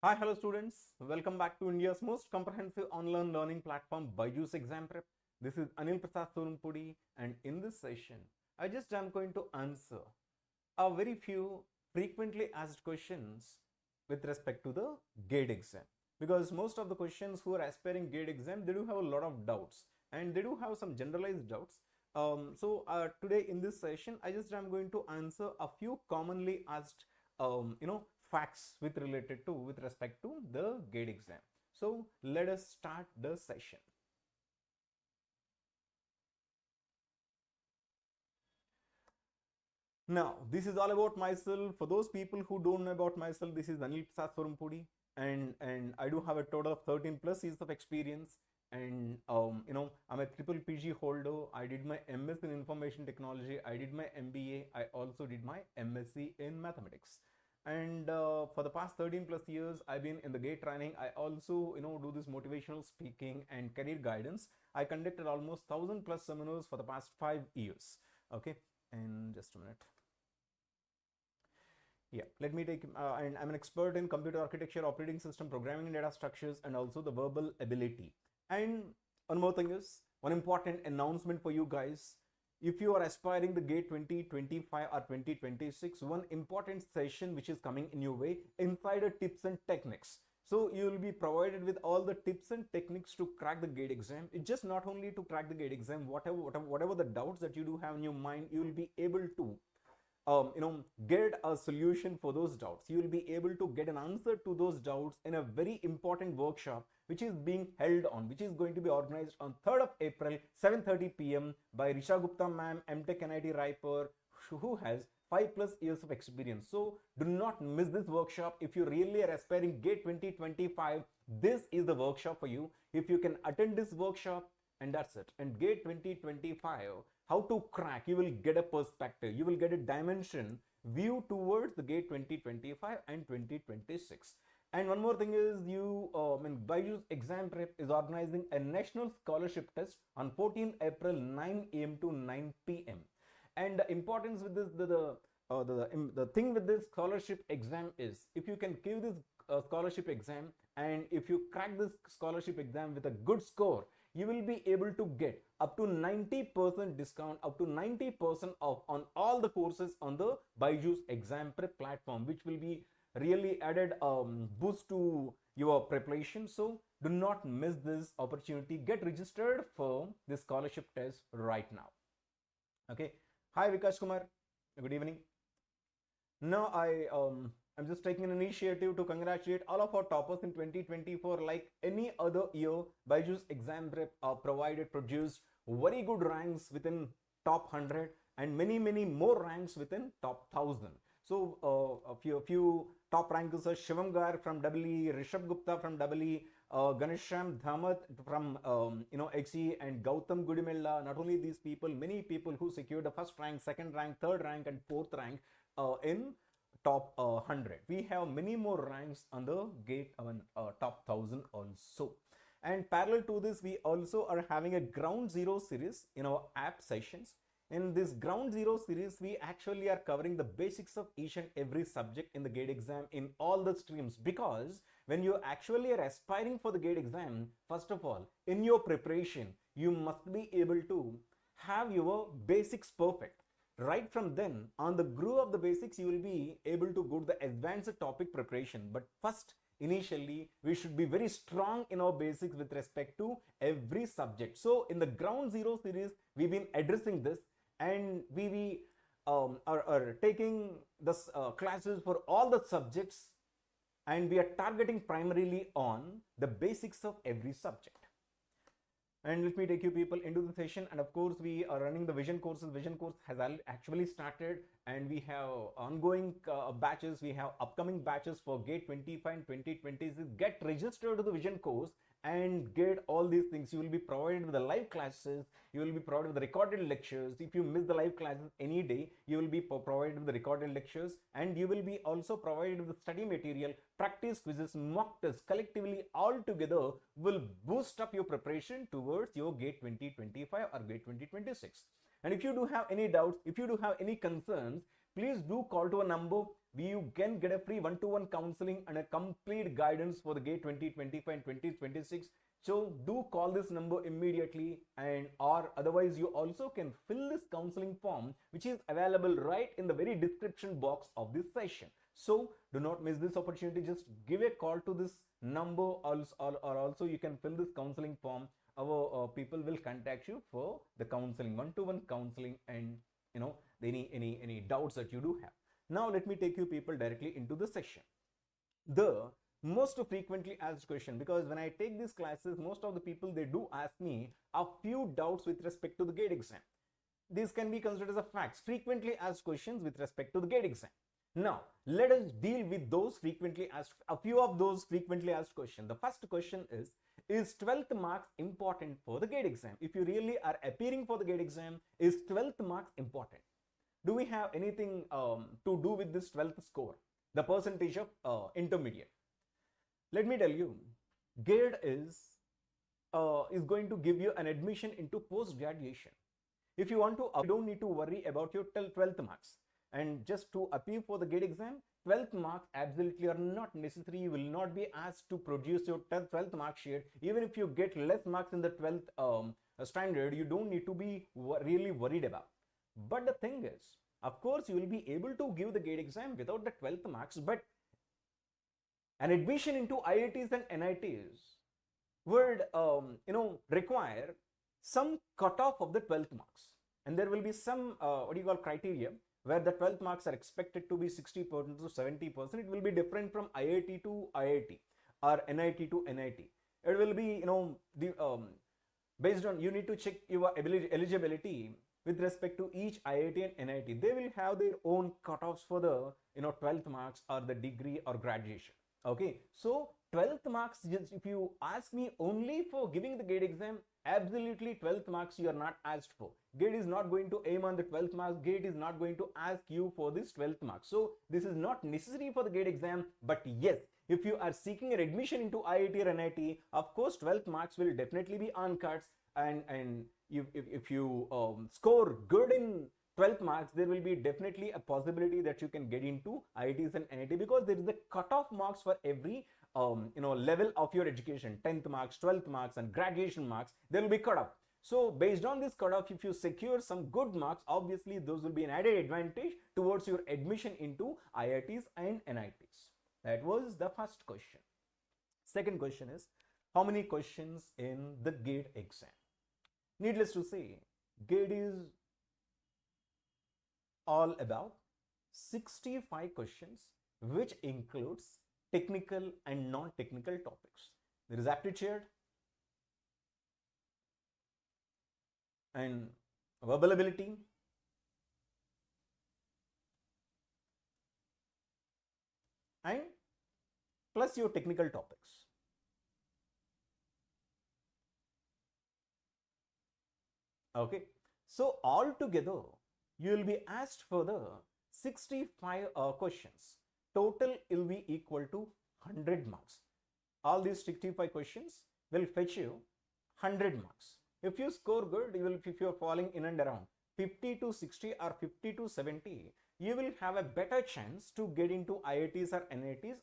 Hi, hello students. Welcome back to India's most comprehensive online learning platform, Byjus Exam Prep. This is Anil Prasad Sorumpudi, and in this session, I just am going to answer a very few frequently asked questions with respect to the GATE exam. Because most of the questions who are aspiring GATE exam, they do have a lot of doubts and they do have some generalized doubts. Today in this session, I just am going to answer a few commonly asked facts with respect to the GATE exam. So let us start the session. Now, this is all about myself. For those people who don't know about myself, this is Anil Prasad Sorumpudi, and I do have a total of 13 plus years of experience. And I'm a triple PG holder. I did my MS in Information Technology. I did my MBA. I also did my MSc in Mathematics. And for the past 13 plus years, I've been in the GATE training. I also do this motivational speaking and career guidance. I conducted almost 1,000 plus seminars for the past 5 years. Okay, and just a minute. Yeah, let me take, and I'm an expert in computer architecture, operating system, programming and data structures, and also the verbal ability. And one more thing is, one important announcement for you guys. If you are aspiring the GATE 2025 or 2026, one important session which is coming in your way, Insider Tips and Techniques. So you will be provided with all the tips and techniques to crack the GATE exam. It's just not only to crack the GATE exam, whatever the doubts that you do have in your mind, you will be able to get a solution for those doubts. You will be able to get an answer to those doubts in a very important workshop which is being held on, which is going to be organized on 3rd of April, 7:30 p.m. by Risha Gupta ma'am, MTech NIT Raipur, who has 5+ years of experience. So do not miss this workshop. If you really are aspiring GATE 2025, this is the workshop for you. If you can attend this workshop, and that's it. And GATE 2025, how to crack, you will get a perspective, you will get a dimension view towards the GATE 2025 and 2026. And one more thing is, BYJU'S Exam Prep is organizing a national scholarship test on 14 April 9 a.m. to 9 p.m. And the importance with this, the thing with this scholarship exam is, if you can give this scholarship exam and if you crack this scholarship exam with a good score, you will be able to get up to 90% discount, up to 90% off on all the courses on the BYJU'S Exam Prep platform, which will be really added boost to your preparation. So do not miss this opportunity. Get registered for the scholarship test right now. Okay. Hi Vikas Kumar. Good evening. Now I'm just taking an initiative to congratulate all of our toppers in 2024. Like any other year, BYJU'S Exam Prep produced very good ranks within top 100 and many more ranks within top 1,000. So a few top rankers are Shivam Gar from EE, Rishabh Gupta from EE, Ganesham Dhamath from HE, and Gautam Gudimella. Not only these people, many people who secured the first rank, second rank, third rank, and fourth rank in top 100. We have many more ranks on the GATE top 1,000 also. And parallel to this, we also are having a Ground Zero series in our app sessions. In this Ground Zero series, we actually are covering the basics of each and every subject in the GATE exam in all the streams, because when you actually are aspiring for the GATE exam, first of all, in your preparation, you must be able to have your basics perfect. Right from then, on the groove of the basics, you will be able to go to the advanced topic preparation. But first, initially, we should be very strong in our basics with respect to every subject. So in the Ground Zero series, we've been addressing this, and we are taking this classes for all the subjects, and we are targeting primarily on the basics of every subject. And let me take you people into the session. And of course, we are running the Vision courses. Vision course has actually started, and we have ongoing batches. We have upcoming batches for GATE 25 and 2026. Get registered to the Vision course and get all these things. You will be provided with the live classes. You will be provided with the recorded lectures. If you miss the live classes any day, you will be provided with the recorded lectures, and you will be also provided with the study material, practice quizzes, mock tests. Collectively, all together will boost up your preparation towards your GATE 2025 or GATE 2026. And if you do have any doubts, if you do have any concerns, please do call to a number you can get a free one-to-one counseling and a complete guidance for the GATE 2025 and 2026. So do call this number immediately, and or otherwise you also can fill this counseling form, which is available right in the very description box of this session. So do not miss this opportunity. Just give a call to this number, or also you can fill this counseling form. Our people will contact you for the counseling, one-to-one counseling, and any doubts that you do have. Now let me take you people directly into the session. The most frequently asked question, because when I take these classes, most of the people, they do ask me a few doubts with respect to the GATE exam. These can be considered as a facts, frequently asked questions with respect to the GATE exam. Now let us deal with those frequently asked, a few of those frequently asked questions. The first question is 12th marks important for the GATE exam? If you really are appearing for the GATE exam, is 12th marks important? Do we have anything to do with this 12th score, the percentage of intermediate? Let me tell you, GATE is going to give you an admission into post-graduation. If you want to, you don't need to worry about your 12th marks. And just to appear for the GATE exam, 12th marks absolutely are not necessary. You will not be asked to produce your 12th mark sheet. Even if you get less marks in the 12th standard, you don't need to be really worried about. But the thing is, of course, you will be able to give the GATE exam without the 12th marks, but an admission into IITs and NITs would require some cutoff of the 12th marks, and there will be some criteria where the 12th marks are expected to be 60% to 70%. It will be different from IIT to IIT or NIT to NIT. It will be based on, you need to check your eligibility with respect to each IIT and NIT. They will have their own cutoffs for the 12th marks or the degree or graduation. Okay, so 12th marks, just if you ask me only for giving the GATE exam, absolutely 12th marks you are not asked for. GATE is not going to aim on the 12th marks. GATE is not going to ask you for this 12th marks. So this is not necessary for the GATE exam. But yes, if you are seeking an admission into IIT or NIT, of course 12th marks will definitely be on cards, and if you score good in 12th marks, there will be definitely a possibility that you can get into IITs and NIT, because there is a cutoff marks for every level of your education. 10th marks, 12th marks, and graduation marks, there will be cutoff. So based on this cutoff, if you secure some good marks, obviously those will be an added advantage towards your admission into IITs and NITs. That was the first question. Second question is, how many questions in the GATE exam? Needless to say, GATE is all about 65 questions, which includes technical and non-technical topics. There is aptitude and verbal ability, and plus your technical topics. Okay, so all together you will be asked for the 65 questions. Total will be equal to 100 marks. All these 65 questions will fetch you 100 marks. If you score good, if you are falling in and around 50 to 60 or 50 to 70, you will have a better chance to get into IITs or NITs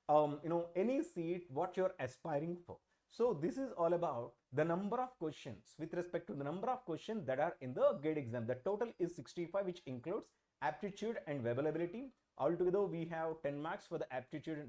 or any seat what you're aspiring for. So this is all about the number of questions with respect to the number of questions that are in the GATE exam. The total is 65, which includes aptitude and verbal ability. Altogether, we have 10 marks for the aptitude,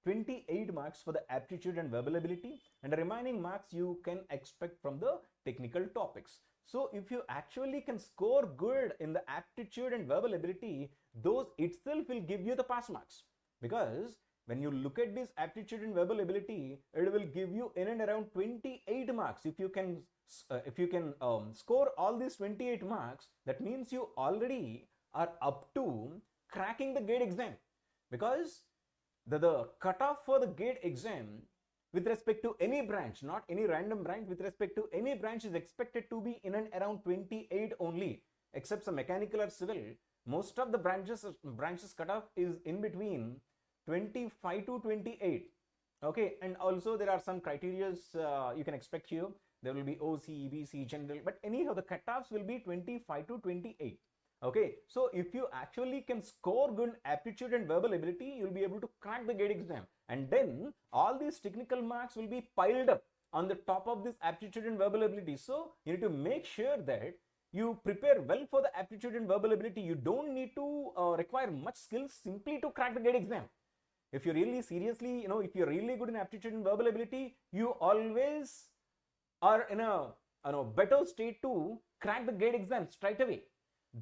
28 marks for the aptitude and verbal ability, and the remaining marks you can expect from the technical topics. So if you actually can score good in the aptitude and verbal ability, those itself will give you the pass marks, because when you look at this aptitude and verbal ability, it will give you in and around 28 marks. If you can score all these 28 marks, that means you already are up to cracking the GATE exam, because the cutoff for the GATE exam with respect to any branch, not any random branch, with respect to any branch is expected to be in and around 28 only, except some mechanical or civil. Most of the branches cutoff is in between 25 to 28. Okay, and also there are some criteria you can expect here. There will be OC, BC, general, but anyhow the cutoffs will be 25 to 28. Okay, so if you actually can score good aptitude and verbal ability, you'll be able to crack the GATE exam. And then all these technical marks will be piled up on the top of this aptitude and verbal ability. So you need to make sure that you prepare well for the aptitude and verbal ability. You don't need to require much skills simply to crack the GATE exam. If you're really seriously, if you're really good in aptitude and verbal ability, you always are in a better state to crack the GATE exam straight away.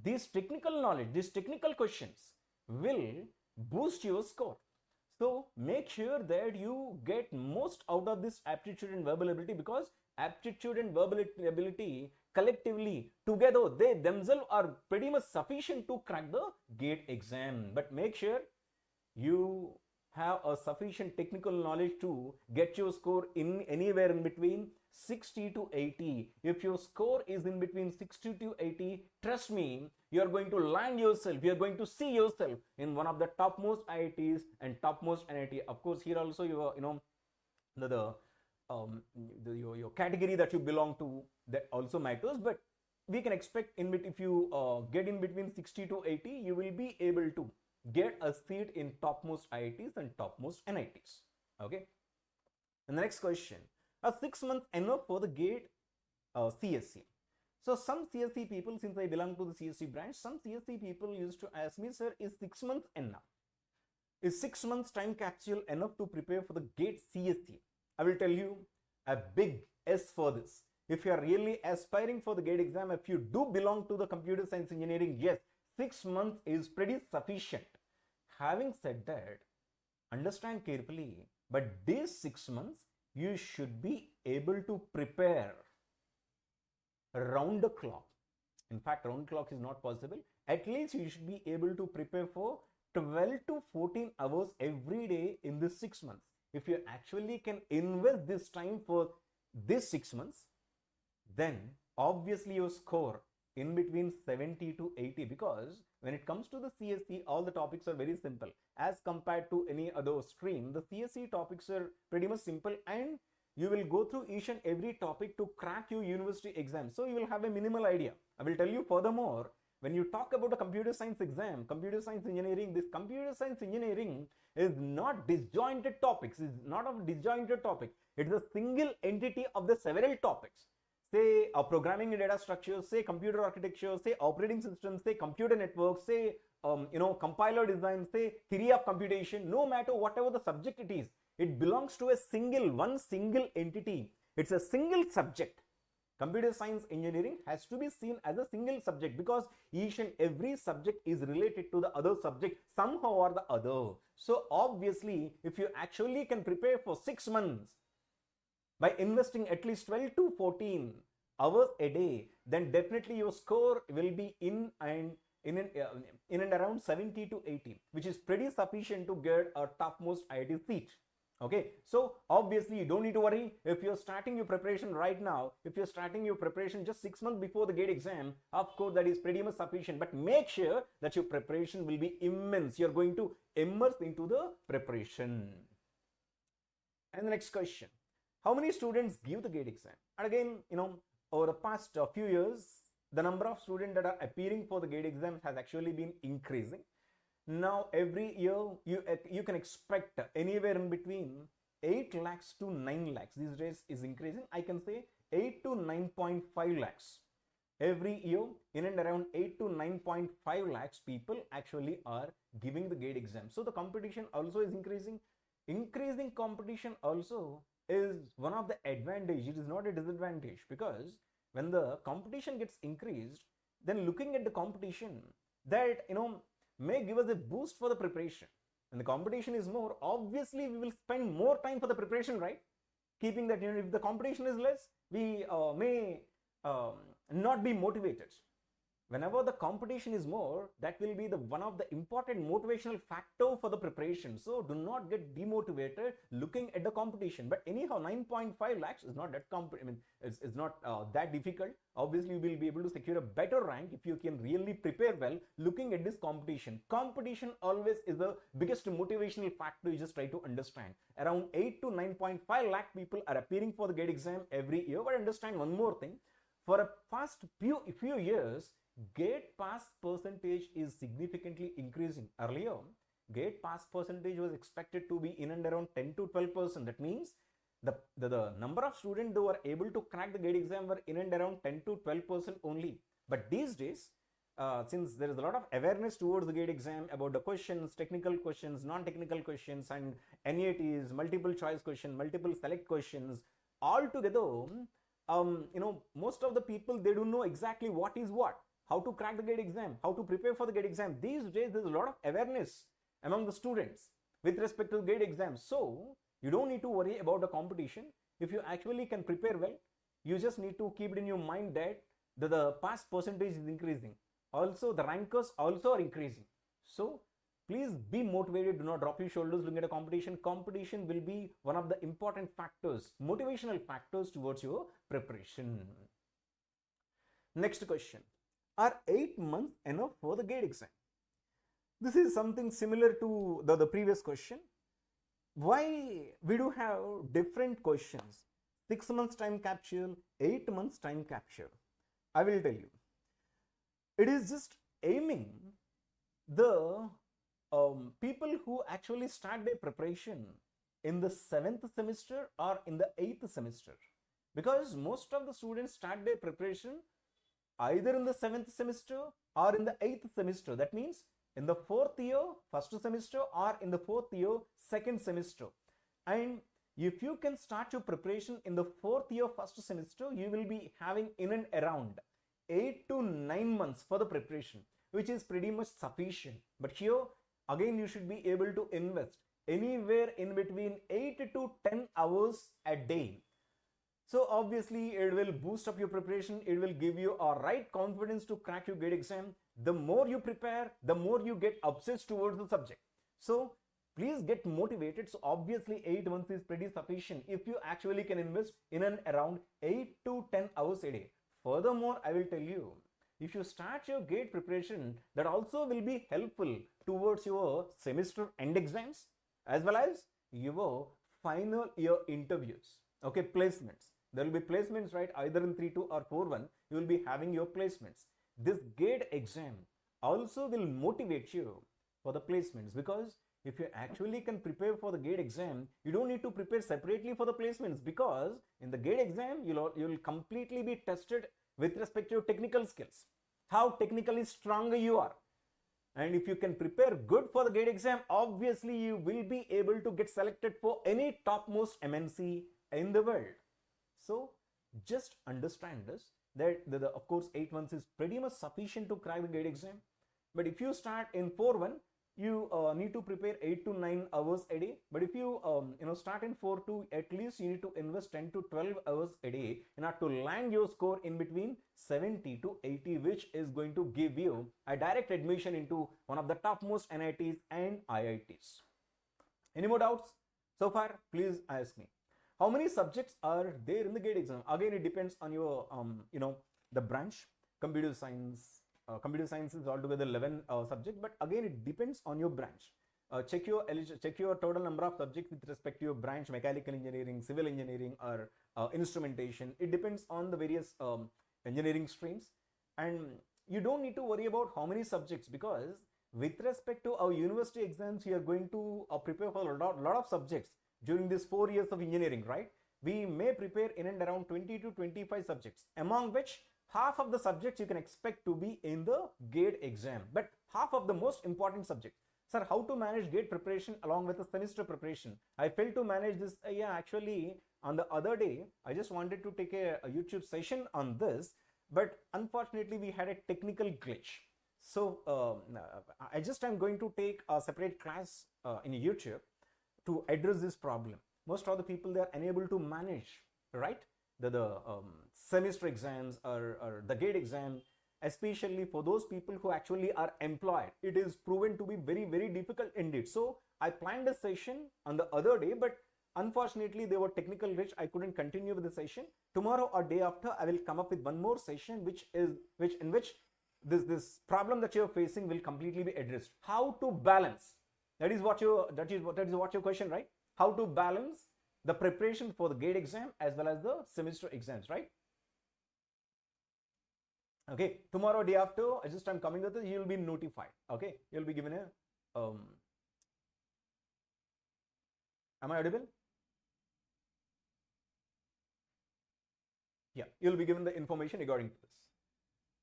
This technical knowledge, these technical questions will boost your score. So make sure that you get most out of this aptitude and verbal ability, because aptitude and verbal ability collectively together, they themselves are pretty much sufficient to crack the GATE exam. But make sure you have a sufficient technical knowledge to get your score in anywhere in between 60 to 80. If your score is in between 60 to 80, trust me, you are going to land yourself, you are going to see yourself in one of the topmost IITs and topmost NIT. Of course, here also your your category that you belong to, that also matters, but we can expect if you get in between 60 to 80, you will be able to get a seat in topmost IITs and topmost NITs. Okay. And the next question: are 6 months enough for the GATE CSC? So some CSC people, since I belong to the CSC branch, some CSC people used to ask me, sir, is 6 months enough? Is 6 months time capsule enough to prepare for the GATE CSC? I will tell you a big S for this. If you are really aspiring for the GATE exam, if you do belong to the computer science engineering, yes, 6 months is pretty sufficient. Having said that, understand carefully, but these 6 months you should be able to prepare round the clock. In fact, round the clock is not possible. At least you should be able to prepare for 12 to 14 hours every day in this 6 months. If you actually can invest this time for this 6 months, then obviously your score in between 70 to 80, because when it comes to the CSC, all the topics are very simple. As compared to any other stream, the CSC topics are pretty much simple, and you will go through each and every topic to crack your university exam. So you will have a minimal idea. I will tell you furthermore, when you talk about a computer science exam, computer science engineering, this computer science engineering is not disjointed topics. It's not a disjointed topic. It's a single entity of the several topics. Say programming and data structure, say computer architecture, say operating systems, say computer networks, say compiler design, say theory of computation. No matter whatever the subject it is, it belongs to one single entity. It's a single subject. Computer science engineering has to be seen as a single subject, because each and every subject is related to the other subject somehow or the other. So obviously, if you actually can prepare for 6 months by investing at least 12 to 14 hours a day, then definitely your score will be in and around 70 to 80, which is pretty sufficient to get a topmost IIT seat. Okay, so obviously you don't need to worry if you're starting your preparation right now. If you're starting your preparation just 6 months before the GATE exam, of course that is pretty much sufficient, but make sure that your preparation will be immense. You're going to immerse into the preparation. And the next question: how many students give the GATE exam? And again, over the past few years, the number of students that are appearing for the GATE exam has actually been increasing. Now every year you can expect anywhere in between 8 lakhs to 9 lakhs. These days is increasing. I can say 8 to 9.5 lakhs. Every year in and around 8 to 9.5 lakhs people actually are giving the GATE exam. So the competition also is increasing. Increasing competition also is one of the advantage. It is not a disadvantage, because when the competition gets increased, then looking at the competition, that may give us a boost for the preparation. When the competition is more, obviously we will spend more time for the preparation, right? Keeping that, if the competition is less, we may not be motivated. Whenever the competition is more, that will be one of the important motivational factor for the preparation. So do not get demotivated looking at the competition. But anyhow, 9.5 lakhs is not that it's not that difficult. Obviously, you will be able to secure a better rank if you can really prepare well looking at this competition. Competition always is the biggest motivational factor. You just try to understand. Around 8 to 9.5 lakh people are appearing for the GATE exam every year. But understand one more thing. For a past few years, gate pass percentage is significantly increasing. Earlier, gate pass percentage was expected to be in and around 10 to 12%. That means the number of students who are able to crack the gate exam were in and around 10 to 12% only. But these days, since there is a lot of awareness towards the gate exam about the questions, technical questions, non-technical questions, and NATs, multiple choice question, multiple select questions, all together, most of the people, they don't know exactly what is what, how to crack the gate exam, how to prepare for the gate exam. These days, there's a lot of awareness among the students with respect to the gate exam. So you don't need to worry about the competition. If you actually can prepare well, you just need to keep it in your mind that the pass percentage is increasing. Also, the rankers also are increasing. So please be motivated. Do not drop your shoulders looking at a competition. Competition will be one of the important factors, motivational factors towards your preparation. Next question. Are 8 months enough for the gate exam? This is something similar to the previous question. Why we do have different questions? 6 months time capsule, 8 months time capsule. I will tell you. It is just aiming the people who actually start their preparation in the 7th semester or in the 8th semester, because most of the students start their preparation either in the 7th semester or in the 8th semester. That means in the 4th year, 1st semester, or in the 4th year, 2nd semester. And if you can start your preparation in the 4th year, 1st semester, you will be having in and around 8 to 9 months for the preparation, which is pretty much sufficient. But here again, you should be able to invest anywhere in between 8 to 10 hours a day. So obviously it will boost up your preparation. It will give you a right confidence to crack your gate exam. The more you prepare, the more you get obsessed towards the subject. So please get motivated. So obviously 8 months is pretty sufficient if you actually can invest in and around 8 to 10 hours a day. Furthermore, I will tell you, if you start your gate preparation, that also will be helpful towards your semester end exams as well as your final year interviews. Okay, placements. There will be placements, right? Either in 3-2 or 4-1, you will be having your placements. This gate exam also will motivate you for the placements, because if you actually can prepare for the gate exam, you don't need to prepare separately for the placements, because in the gate exam, you'll completely be tested with respect to your technical skills, how technically stronger you are. And if you can prepare good for the gate exam, obviously you will be able to get selected for any topmost MNC in the world. So just understand this, that of course 8 months is pretty much sufficient to crack the gate exam. But if you start in 4-1, you need to prepare 8 to 9 hours a day. But if you start in 4-2, at least you need to invest 10 to 12 hours a day in order to land your score in between 70 to 80, which is going to give you a direct admission into one of the topmost NITs and IITs. Any more doubts so far? Please ask me. How many subjects are there in the gate exam? Again, it depends on your the branch. Computer science is altogether 11 subjects, but again it depends on your branch. Check your total number of subjects with respect to your branch: mechanical engineering, civil engineering, or instrumentation. It depends on the various engineering streams, and you don't need to worry about how many subjects, because with respect to our university exams, we are going to prepare for a lot of subjects during these 4 years of engineering, right? We may prepare in and around 20 to 25 subjects, among which half of the subjects you can expect to be in the gate exam, but half of the most important subjects. Sir, how to manage gate preparation along with the semester preparation? I failed to manage this. Actually, on the other day, I just wanted to take a YouTube session on this, but unfortunately, we had a technical glitch. So I'm going to take a separate class in YouTube to address this problem. Most of the people, they are unable to manage, right? The semester exams or the gate exam, especially for those people who actually are employed. It is proven to be very, very difficult indeed. So I planned a session on the other day, but unfortunately there were technical glitch. I couldn't continue with the session. Tomorrow or day after, I will come up with one more session in which this problem that you're facing will completely be addressed. How to balance? That is what your question, right? How to balance the preparation for the gate exam as well as the semester exams, right? Okay, tomorrow, day after, I'm coming with it, you will be notified. Okay, you'll be given a am I audible? Yeah, you'll be given the information regarding this.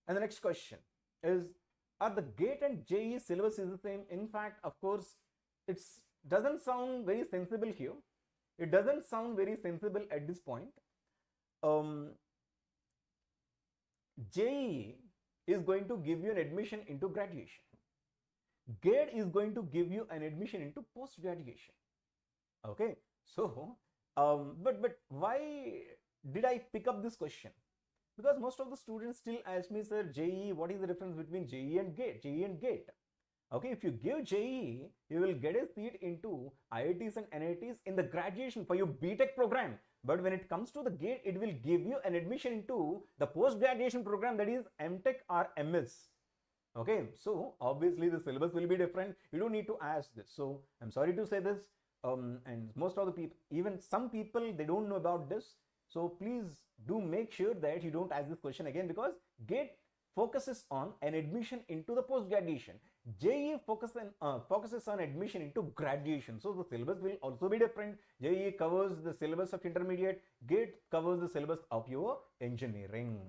And the next question is, are the GATE and JEE syllabus is the same? In fact, of course, it doesn't sound very sensible here. It doesn't sound very sensible at this point. JEE is going to give you an admission into graduation. GATE is going to give you an admission into post-graduation. Okay, so but why did I pick up this question? Because most of the students still ask me, sir, JEE, what is the difference between JEE and GATE? JEE and GATE. Okay, if you give JEE, you will get a seat into IITs and NITs in the graduation for your BTech program. But when it comes to the GATE, it will give you an admission into the post-graduation program, that is MTech or MS. Okay, so obviously the syllabus will be different. You don't need to ask this. So I'm sorry to say this. And most of the people, even some people, they don't know about this. So please do make sure that you don't ask this question again, because GATE focuses on an admission into the post-graduation. JEE focuses on admission into graduation. So the syllabus will also be different. JEE covers the syllabus of intermediate. GATE covers the syllabus of your engineering.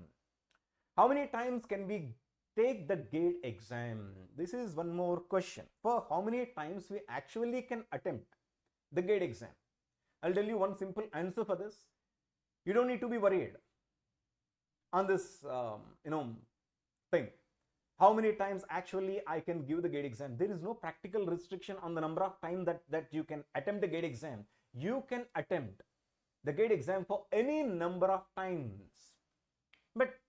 How many times can we take the GATE exam? This is one more question. For how many times we actually can attempt the GATE exam? I'll tell you one simple answer for this. You don't need to be worried on this, thing. How many times actually I can give the GATE exam? There is no practical restriction on the number of times that you can attempt the GATE exam. You can attempt the GATE exam for any number of times. But,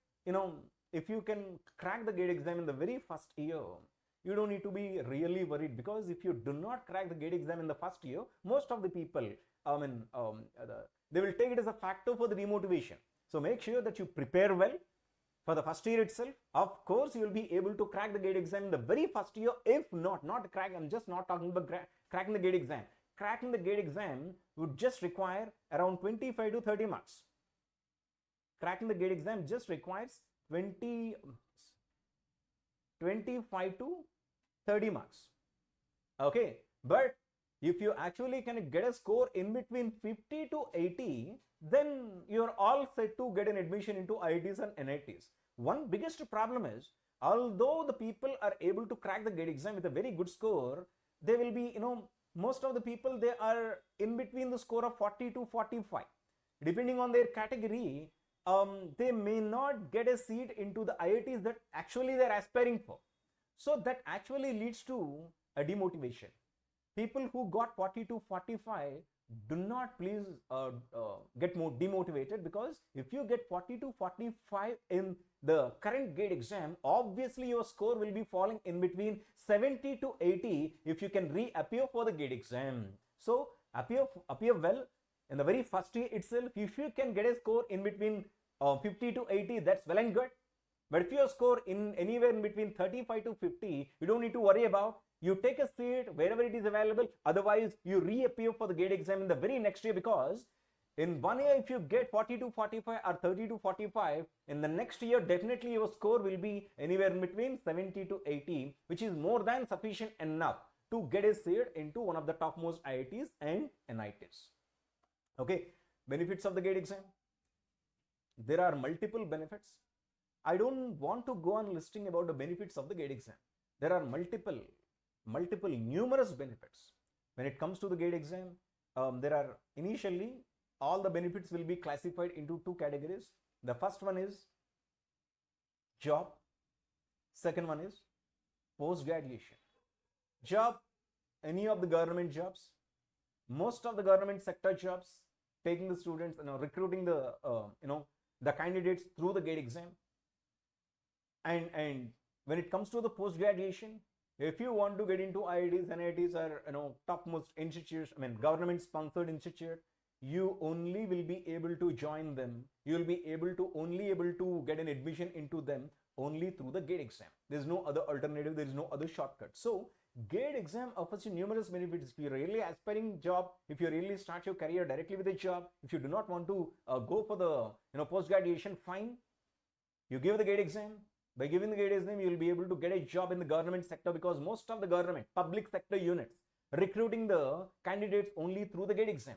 if you can crack the GATE exam in the very first year, you don't need to be really worried, because if you do not crack the GATE exam in the first year, most of the people, they will take it as a factor for the demotivation. So make sure that you prepare well for the first year itself. Of course, you will be able to crack the GATE exam in the very first year. If not crack, I'm just not talking about cracking the GATE exam. Cracking the GATE exam would just require around 25 to 30 marks. Cracking the GATE exam just requires 25 to 30 marks. Okay, but if you actually can get a score in between 50 to 80, then you're all set to get an admission into IITs and NITs. One biggest problem is, although the people are able to crack the GATE exam with a very good score, they will be, most of the people, they are in between the score of 40 to 45. Depending on their category, they may not get a seat into the IITs that actually they're aspiring for. So that actually leads to a demotivation. People who got 40 to 45, do not please get more demotivated, because if you get 40 to 45 in the current GATE exam, obviously your score will be falling in between 70 to 80 if you can reappear for the GATE exam. So appear well in the very first year itself. If you can get a score in between 50 to 80, that's well and good. But if your score in anywhere in between 35 to 50, you don't need to worry about. You take a seat wherever it is available. Otherwise, you reappear for the GATE exam in the very next year, because in 1 year, if you get 40 to 45 or 30 to 45, in the next year, definitely your score will be anywhere in between 70 to 80, which is more than sufficient enough to get a seat into one of the topmost IITs and NITs. Okay, benefits of the GATE exam. There are multiple benefits. I don't want to go on listing about the benefits of the GATE exam. There are numerous benefits. When it comes to the GATE exam, there are initially, all the benefits will be classified into two categories. The first one is job. Second one is post-graduation. Job, any of the government jobs, most of the government sector jobs, taking the students, recruiting the, the candidates through the GATE exam. And when it comes to the post-graduation, if you want to get into IITs, NITs, or topmost institutes, government-sponsored institute, you only will be able to join them. You will be only able to get an admission into them only through the GATE exam. There is no other alternative. There is no other shortcut. So GATE exam offers you numerous benefits. If you're really aspiring job, if you really start your career directly with a job, if you do not want to go for the post-graduation, fine. You give the GATE exam. By giving the GATE exam, you will be able to get a job in the government sector, because most of the government, public sector units recruiting the candidates only through the GATE exam.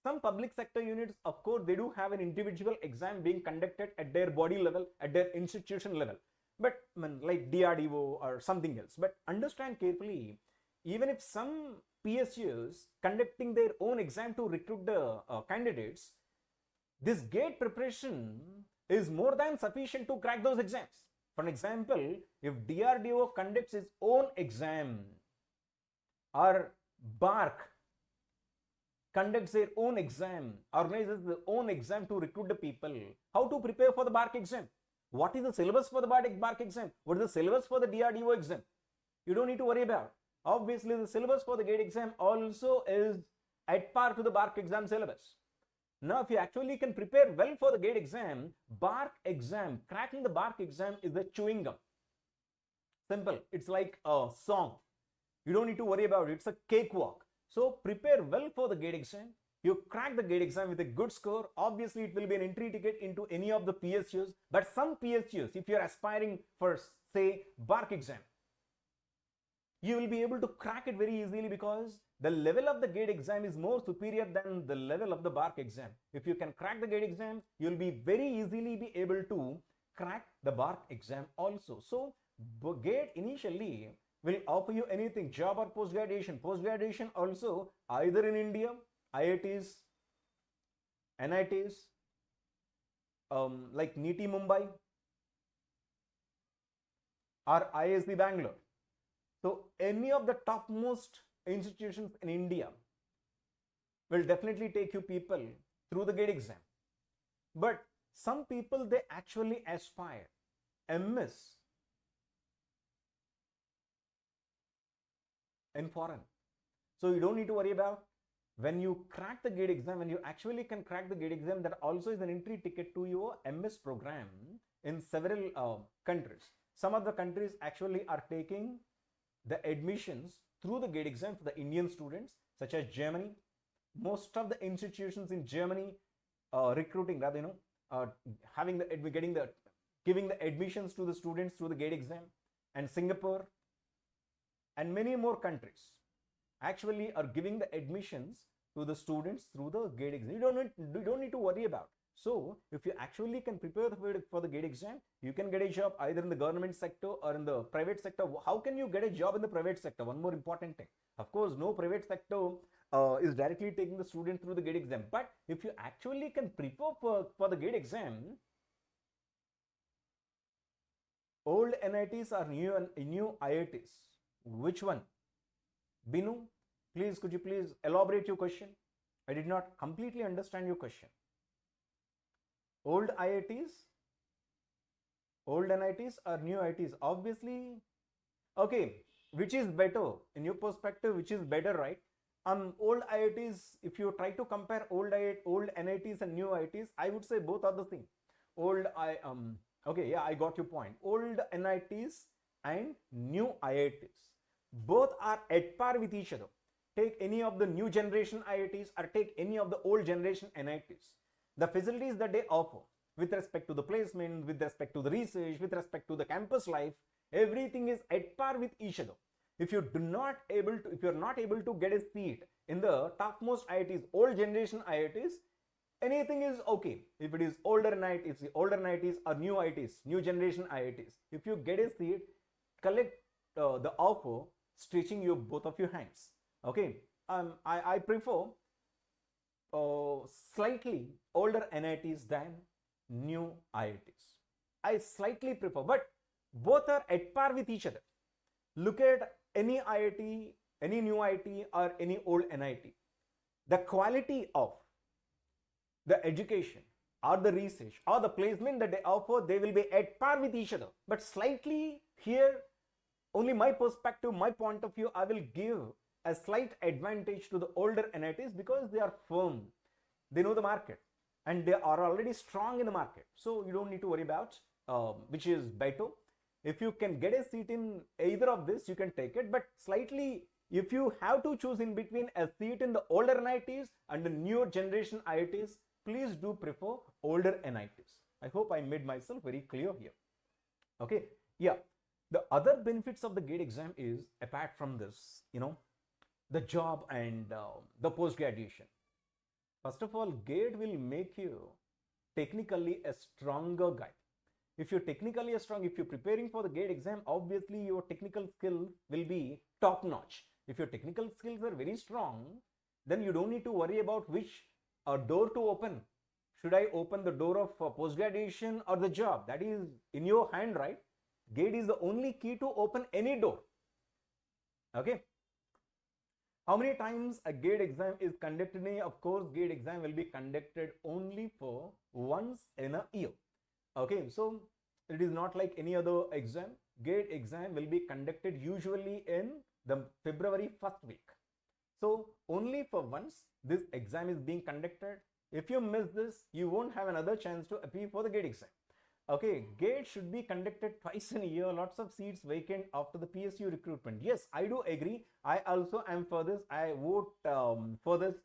Some public sector units, of course, they do have an individual exam being conducted at their body level, at their institution level, but like DRDO or something else. But understand carefully, even if some PSUs conducting their own exam to recruit the candidates, this GATE preparation is more than sufficient to crack those exams. For example, if DRDO conducts its own exam, or BARC conducts their own exam, organizes their own exam to recruit the people, how to prepare for the BARC exam? What is the syllabus for the BARC exam? What is the syllabus for the DRDO exam? You don't need to worry about. Obviously, the syllabus for the GATE exam also is at par to the BARC exam syllabus. Now, if you actually can prepare well for the GATE exam, BARC exam, cracking the BARC exam is a chewing gum. Simple. It's like a song. You don't need to worry about it. It's a cakewalk. So prepare well for the GATE exam. You crack the GATE exam with a good score. Obviously, it will be an entry ticket into any of the PSUs. But some PSUs, if you're aspiring for, say, BARC exam, you will be able to crack it very easily, because the level of the GATE exam is more superior than the level of the BARC exam. If you can crack the GATE exam, you will be very easily be able to crack the BARC exam also. So GATE initially will offer you anything, job or post-graduation. Post-graduation also either in India, IITs, NITs, like NITI Mumbai or ISB Bangalore. So any of the topmost institutions in India will definitely take you people through the GATE exam. But some people, they actually aspire MS in foreign. So you don't need to worry about. When you crack the GATE exam, when you actually can crack the GATE exam, that also is an entry ticket to your MS program in several countries. Some of the countries actually are taking the admissions through the GATE exam for the Indian students, such as Germany. Most of the institutions in Germany recruiting, rather, giving the admissions to the students through the GATE exam, and Singapore and many more countries actually are giving the admissions to the students through the GATE exam. You don't need to worry about. So if you actually can prepare for the GATE exam, you can get a job either in the government sector or in the private sector. How can you get a job in the private sector? One more important thing. Of course, no private sector is directly taking the student through the GATE exam. But if you actually can prepare for the GATE exam, old NITs or new IITs, which one? Binu, please, could you please elaborate your question? I did not completely understand your question. Old IITs, old NITs or new IITs? Obviously, okay, which is better in your perspective? Which is better, right? Old IITs, if you try to compare old NITs and new IITs, I would say both are the same. Okay, yeah, I got your point. Old NITs and new IITs, both are at par with each other. Take any of the new generation IITs or take any of the old generation NITs. The facilities that they offer with respect to the placement, with respect to the research, with respect to the campus life, everything is at par with each other. If you're not able to get a seat in the topmost IITs, old generation IITs, anything is okay. If it is older NITs or new IITs, new generation IITs, if you get a seat, collect the offer, stretching both of your hands. Okay, I prefer slightly older NITs than new IITs. I slightly prefer, but both are at par with each other. Look at any IIT, any new IIT or any old NIT. The quality of the education or the research or the placement that they offer, they will be at par with each other. But slightly here, only my perspective, my point of view, I will give a slight advantage to the older NITs because they are firm, they know the market and they are already strong in the market. So you don't need to worry about which is better. If you can get a seat in either of this, you can take it. But slightly, if you have to choose in between a seat in the older NITs and the newer generation IITs, please do prefer older NITs. I hope I made myself very clear here. Okay, Yeah, the other benefits of the GATE exam is, apart from this, the job and the post graduation. First of all, GATE will make you technically a stronger guy. If you're technically strong, if you're preparing for the GATE exam, obviously your technical skill will be top notch. If your technical skills are very strong, then you don't need to worry about which door to open. Should I open the door of post graduation or the job? That is in your hand, right? GATE is the only key to open any door. Okay. How many times a GATE exam is conducted? Of course, GATE exam will be conducted only for once in a year. Okay, so it is not like any other exam. GATE exam will be conducted usually in the February 1st week. So only for once this exam is being conducted. If you miss this, you won't have another chance to appear for the GATE exam. Okay, GATE should be conducted twice in a year. Lots of seats vacant after the PSU recruitment. Yes, I do agree. I also am for this. I vote for this.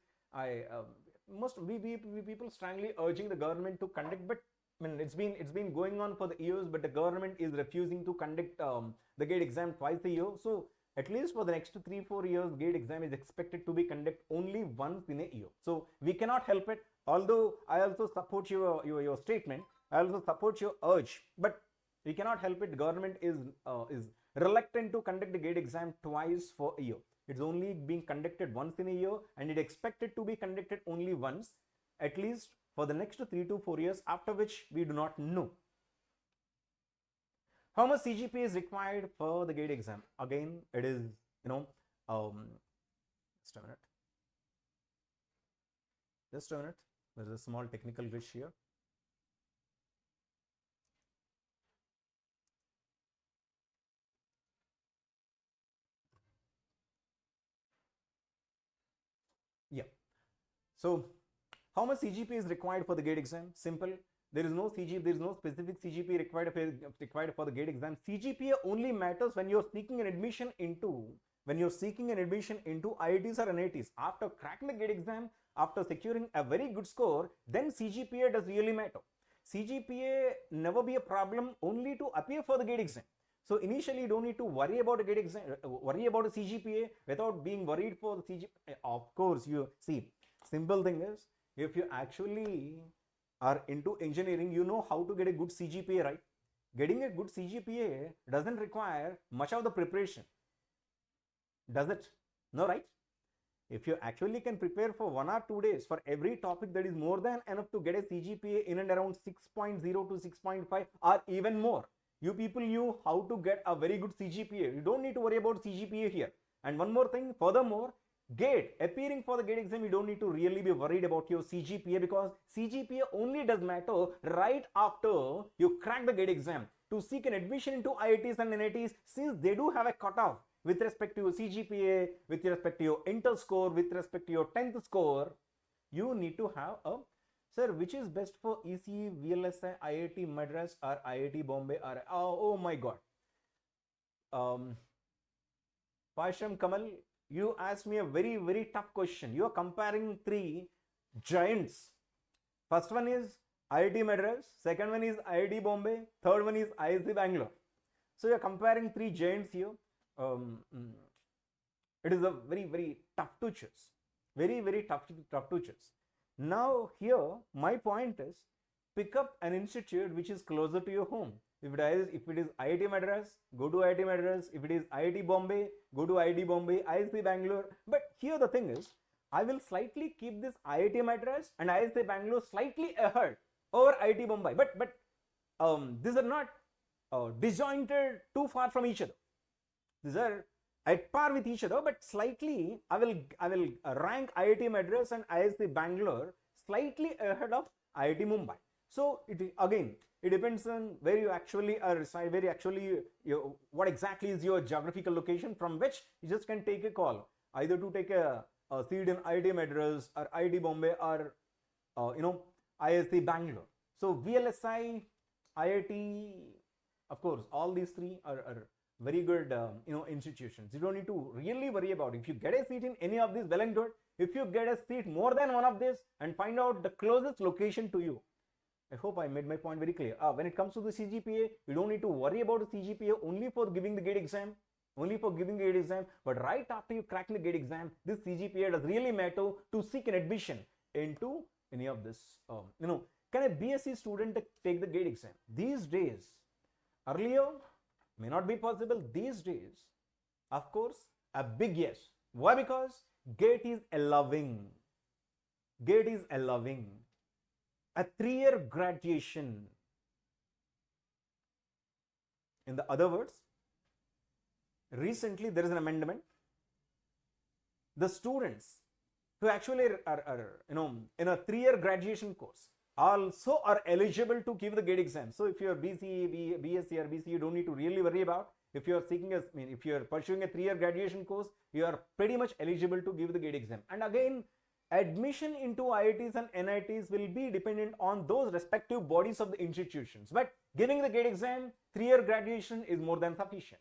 We people strongly urging the government to conduct, but I mean, it's been going on for the years, but the government is refusing to conduct the GATE exam twice a year. So at least for the next 3-4 years, GATE exam is expected to be conducted only once in a year. So we cannot help it. Although I also support your statement, I also support your urge, but we cannot help it. The government is reluctant to conduct the GATE exam twice for a year. It's only being conducted once in a year, and it expected to be conducted only once, at least for the next 3 to 4 years, after which we do not know. How much CGPA is required for the GATE exam? Again, it is, just a minute. Just a minute. There's a small technical glitch here. Yeah. So how much CGPA is required for the GATE exam? Simple. There is no specific CGPA required for the GATE exam. CGPA only matters when you're seeking an admission into IITs or NITs. After cracking the GATE exam, after securing a very good score, then CGPA does really matter. CGPA never be a problem only to appear for the GATE exam. So initially, you don't need to worry about a GATE exam, worry about a CGPA without being worried for the CGPA. Of course, you see, simple thing is, if you actually are into engineering, you know how to get a good CGPA, right? Getting a good CGPA doesn't require much of the preparation, does it? No, right? If you actually can prepare for 1 or 2 days for every topic, that is more than enough to get a CGPA in and around 6.0 to 6.5 or even more. You people knew how to get a very good CGPA. You don't need to worry about CGPA here. And one more thing, furthermore, GATE, appearing for the GATE exam, you don't need to really be worried about your CGPA, because CGPA only does matter right after you crack the GATE exam. To seek an admission into IITs and NITs, since they do have a cutoff with respect to your CGPA, with respect to your inter score, with respect to your 10th score, you need to have a, sir, which is best for ECE, VLSI, IIT Madras or IIT Bombay or, oh my God. Pasham Kamal, you asked me a very, very tough question. You are comparing 3 giants. First one is IIT Madras, second one is IIT Bombay, third one is IIT Bangalore. So you are comparing 3 giants here. It is a very, very tough to choose. Very, very tough to choose. Now here, my point is, pick up an institute which is closer to your home. If it is IIT Madras, go to IIT Madras. If it is IIT Bombay, go to IIT Bombay, IIT Bangalore. But here the thing is, I will slightly keep this IIT Madras and IIT Bangalore slightly ahead over IIT Bombay. But these are not disjointed too far from each other. These are at par with each other, but slightly I will rank IIT Madras and IIT Bangalore slightly ahead of IIT Mumbai. So it depends on where you actually are reside, what exactly is your geographical location, from which you just can take a call, either to take a seat in IIT Madras or IIT Bombay or IIT Bangalore. So VLSI, IIT, of course, all these 3 are very good institutions. You don't need to really worry about it. If you get a seat in any of these, well and good. If you get a seat more than one of these, and find out the closest location to you, I hope I made my point very clear. When it comes to the CGPA, you don't need to worry about the CGPA only for giving the gate exam. Only for giving the gate exam. But right after you crack the gate exam, this CGPA does really matter to seek an admission into any of this. Can a BSc student take the gate exam? These days, earlier may not be possible. These days, of course, a big yes. Why? Because gate is allowing. Gate is allowing a 3-year graduation. In the other words, recently there is an amendment. The students who actually are in a 3-year graduation course also are eligible to give the gate exam. So if you're BCE, BSc or BCE, you don't need to really worry about. If you're if you're pursuing a 3-year graduation course, you are pretty much eligible to give the gate exam. And again, admission into IITs and NITs will be dependent on those respective bodies of the institutions. But giving the gate exam, 3-year graduation is more than sufficient.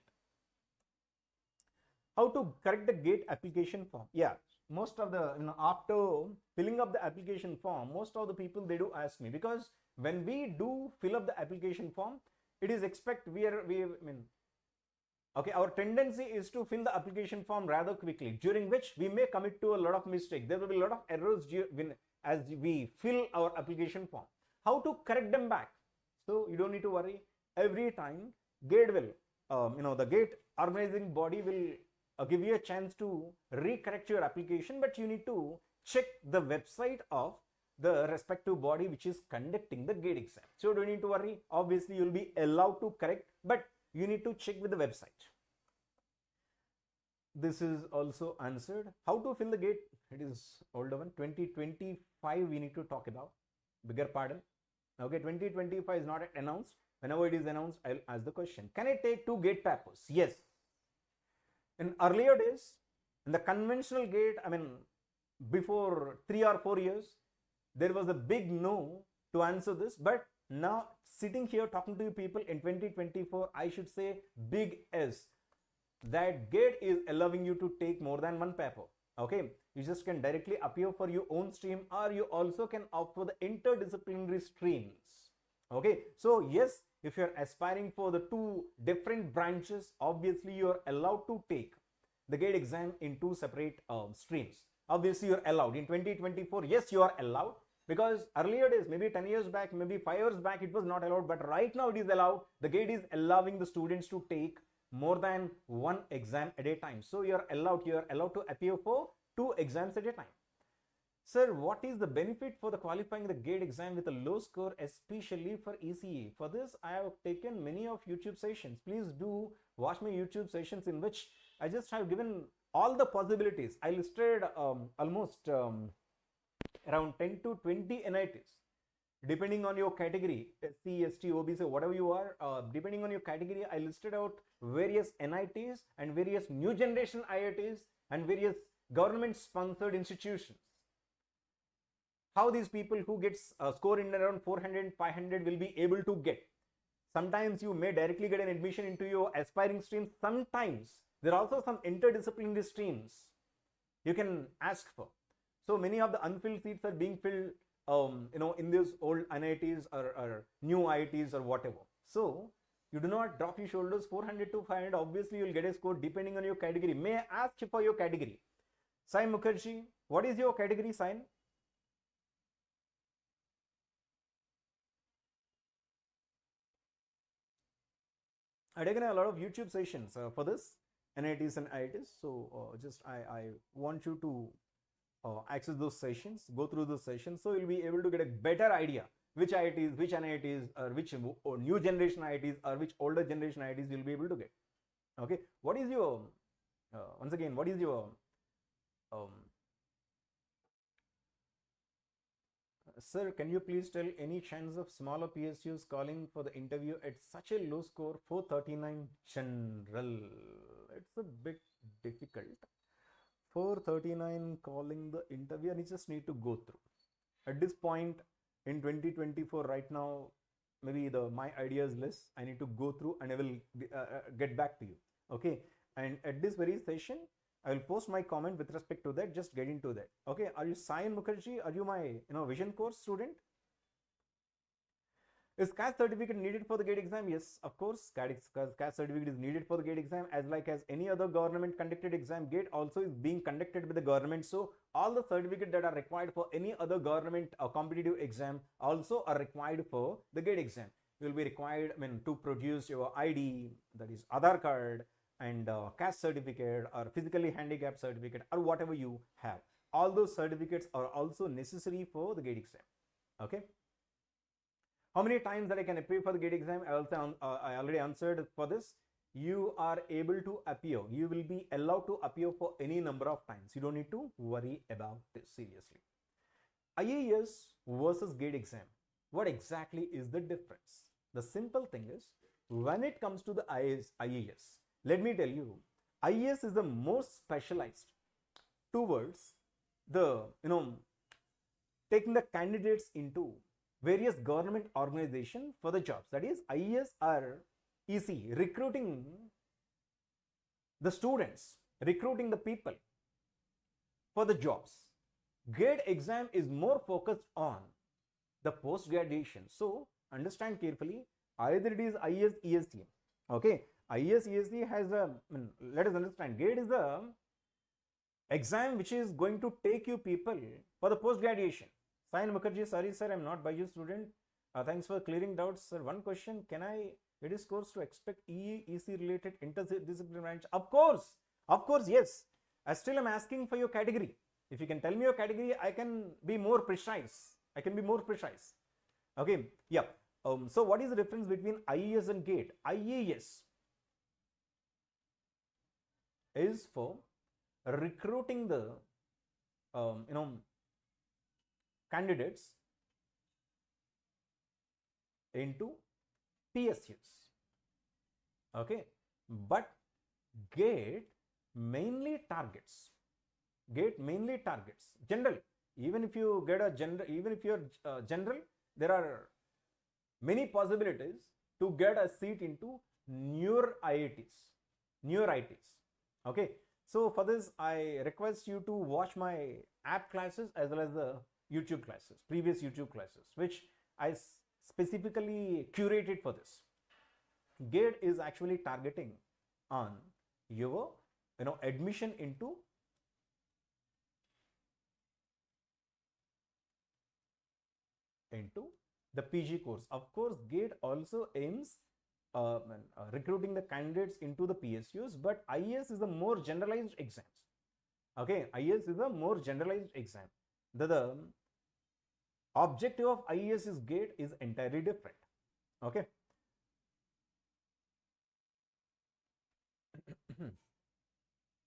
How to correct the gate application form? Yeah, most of the, after filling up the application form, most of the people, they do ask me, because when we do fill up the application form, it is our tendency is to fill the application form rather quickly, during which we may commit to a lot of mistakes. There will be a lot of errors as we fill our application form. How to correct them back? So you don't need to worry. Every time gate will, the gate organizing body will give you a chance to recorrect your application, but you need to check the website of the respective body which is conducting the gate exam. So you don't need to worry. Obviously, you will be allowed to correct, but you need to check with the website. This is also answered. How to fill the gate? It is older one. 2025 we need to talk about. Bigger pardon. Okay, 2025 is not announced. Whenever it is announced, I'll ask the question. Can I take 2 gate papers? Yes. In earlier days, in the conventional gate, before 3 or 4 years, there was a big no to answer this. But now, sitting here talking to you people in 2024, I should say big S. That gate is allowing you to take more than 1 paper. Okay, you just can directly appear for your own stream, or you also can opt for the interdisciplinary streams. Okay, so yes, if you're aspiring for the 2 different branches, obviously you are allowed to take the gate exam in 2 separate streams. Obviously you're allowed. In 2024, yes, you are allowed, because earlier days, maybe 10 years back, maybe 5 years back, it was not allowed, but right now it is allowed. The gate is allowing the students to take more than 1 exam at a time. So you're allowed to appear for 2 exams at a time. Sir, what is the benefit for the qualifying the gate exam with a low score, especially for ECE? For this, I have taken many of YouTube sessions. Please do watch my YouTube sessions, in which I just have given all the possibilities. I listed almost around 10 to 20 NITs. Depending on your category, SC, ST, OBC, whatever you are, depending on your category, I listed out various NITs and various new generation IITs and various government sponsored institutions. How these people who gets a score in around 400, 500 will be able to get. Sometimes you may directly get an admission into your aspiring stream. Sometimes there are also some interdisciplinary streams you can ask for. So many of the unfilled seats are being filled in these old NITs or new IITs or whatever. So you do not drop your shoulders. 400 to 500, obviously you will get a score depending on your category. May I ask for your category? Sain Mukherjee, what is your category, Sain? I've taken a lot of YouTube sessions for this, NITs and IITs. So I want you to access those sessions, go through those sessions, so you'll be able to get a better idea which IITs, which NITs, or which new generation IITs, or which older generation IITs you'll be able to get. Okay, what is your once again, what is your sir, can you please tell any chance of smaller PSUs calling for the interview at such a low score, 439 general? It's a bit difficult. 439 calling the interview, and you just need to go through. At this point in 2024, right now, maybe my idea is less. I need to go through and I will get back to you. Okay, and at this very session, I will post my comment with respect to that. Just get into that. Okay, are you Sain Mukherjee? Are you my vision course student? Is caste certificate needed for the GATE exam? Yes, of course, caste certificate is needed for the GATE exam, as like as any other government conducted exam. GATE also is being conducted by the government, so all the certificates that are required for any other government competitive exam also are required for the GATE exam. You will be required, to produce your ID, that is Aadhaar card, and caste certificate or physically handicapped certificate or whatever you have. All those certificates are also necessary for the GATE exam. Okay. How many times that I can appear for the GATE exam? I already answered for this. You are able to appear. You will be allowed to appear for any number of times. You don't need to worry about this seriously. IAS versus GATE exam. What exactly is the difference? The simple thing is, when it comes to the IAS, let me tell you, IAS is the most specialized towards the, taking the candidates into various government organizations for the jobs. That is, IAS are easy, recruiting the students, recruiting the people for the jobs. GATE exam is more focused on the post graduation. So understand carefully, either it is IAS ESC. Okay, IAS ESC has a, let us understand, GATE is the exam which is going to take you people for the post graduation. Sayan Mukherjee, sorry sir, I'm not BYJU'S student. Thanks for clearing doubts, sir. One question, can I get a course to expect EEC related interdisciplinary branch? Of course, yes. I still am asking for your category. If you can tell me your category, I can be more precise. Okay, yeah. So what is the difference between IAS and GATE? IAS is for recruiting the, candidates into PSUs. Okay, but GATE mainly targets general. Even if you get a general, even if you're general, there are many possibilities to get a seat into newer IITs. Okay, so for this I request you to watch my app classes as well as the YouTube classes, previous YouTube classes, which I specifically curated for this. GATE is actually targeting on your admission into the PG course. Of course, GATE also aims recruiting the candidates into the PSUs, but IAS is a more generalized exam. Okay, IAS is a more generalized exam. The objective of IAS is GATE is entirely different. Okay.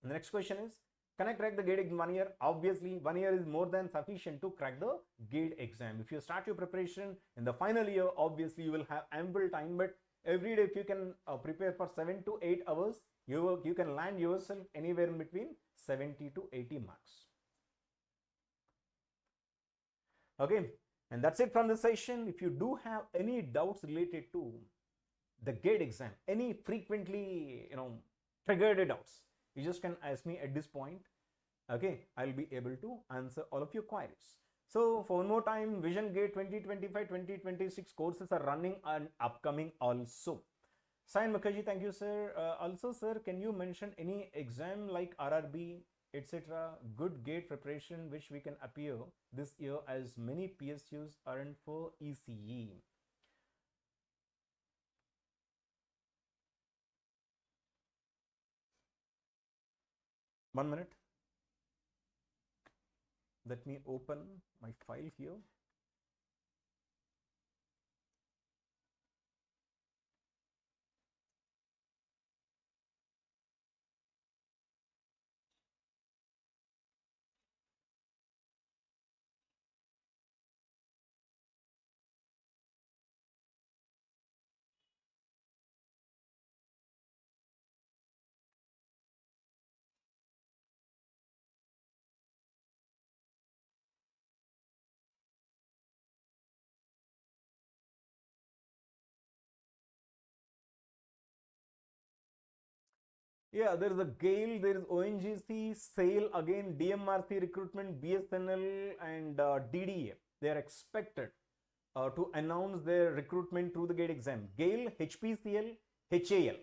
The next question is, can I crack the GATE exam 1 year? Obviously, 1 year is more than sufficient to crack the GATE exam. If you start your preparation in the final year, obviously you will have ample time, but every day if you can prepare for 7 to 8 hours, you can land yourself anywhere in between 70 to 80 marks. Okay, and that's it from this session. If you do have any doubts related to the GATE exam, any frequently triggered doubts, you just can ask me at this point. Okay, I'll be able to answer all of your queries. So for one more time, Vision GATE 2025-2026 courses are running and upcoming also. Sayan Mukherjee, thank you sir. Also sir, can you mention any exam like RRB, etc., good GATE preparation which we can appear this year, as many PSUs aren't for ECE? One minute. Let me open my file here. Yeah, there is a GAIL, there is ONGC, SAIL, again DMRC recruitment, BSNL, and DDA. They are expected to announce their recruitment through the GATE exam. GALE, HPCL, HAL,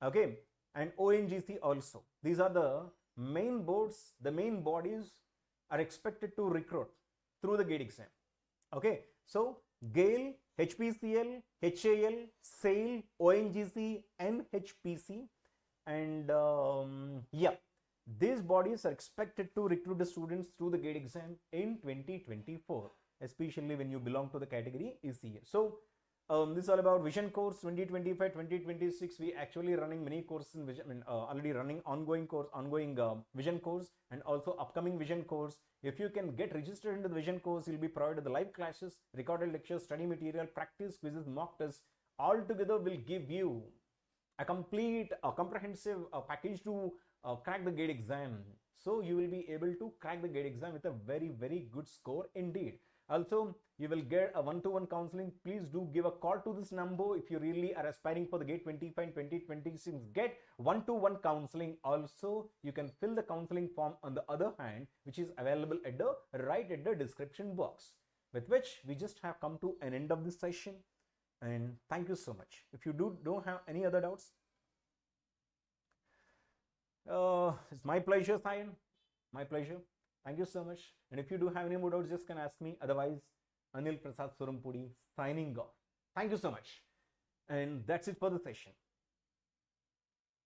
okay, and ONGC also. These are the main boards, the main bodies are expected to recruit through the GATE exam. Okay, so GALE, HPCL, HAL, SAIL, ONGC, and HPC, and yeah, these bodies are expected to recruit the students through the GATE exam in 2024, especially when you belong to the category ECA. So this is all about Vision Course 2025-2026. We actually running many courses in Vision, already running ongoing Vision Course and also upcoming Vision Course. If you can get registered into the Vision Course, you'll be provided the live classes, recorded lectures, study material, practice quizzes, mock tests. All together will give you a complete, comprehensive package to crack the GATE exam. So you will be able to crack the GATE exam with a very, very good score indeed. Also, you will get a one-to-one counseling. Please do give a call to this number if you really are aspiring for the GATE 25 and 2026. Get one-to-one counseling. Also, you can fill the counseling form on the other hand, which is available at the right at the description box. With which we just have come to an end of this session. And thank you so much. If you don't have any other doubts, it's my pleasure, Sayan. My pleasure. Thank you so much. And if you do have any more doubts, just can ask me. Otherwise, Anil Prasad Surampudi signing off. Thank you so much. And that's it for the session.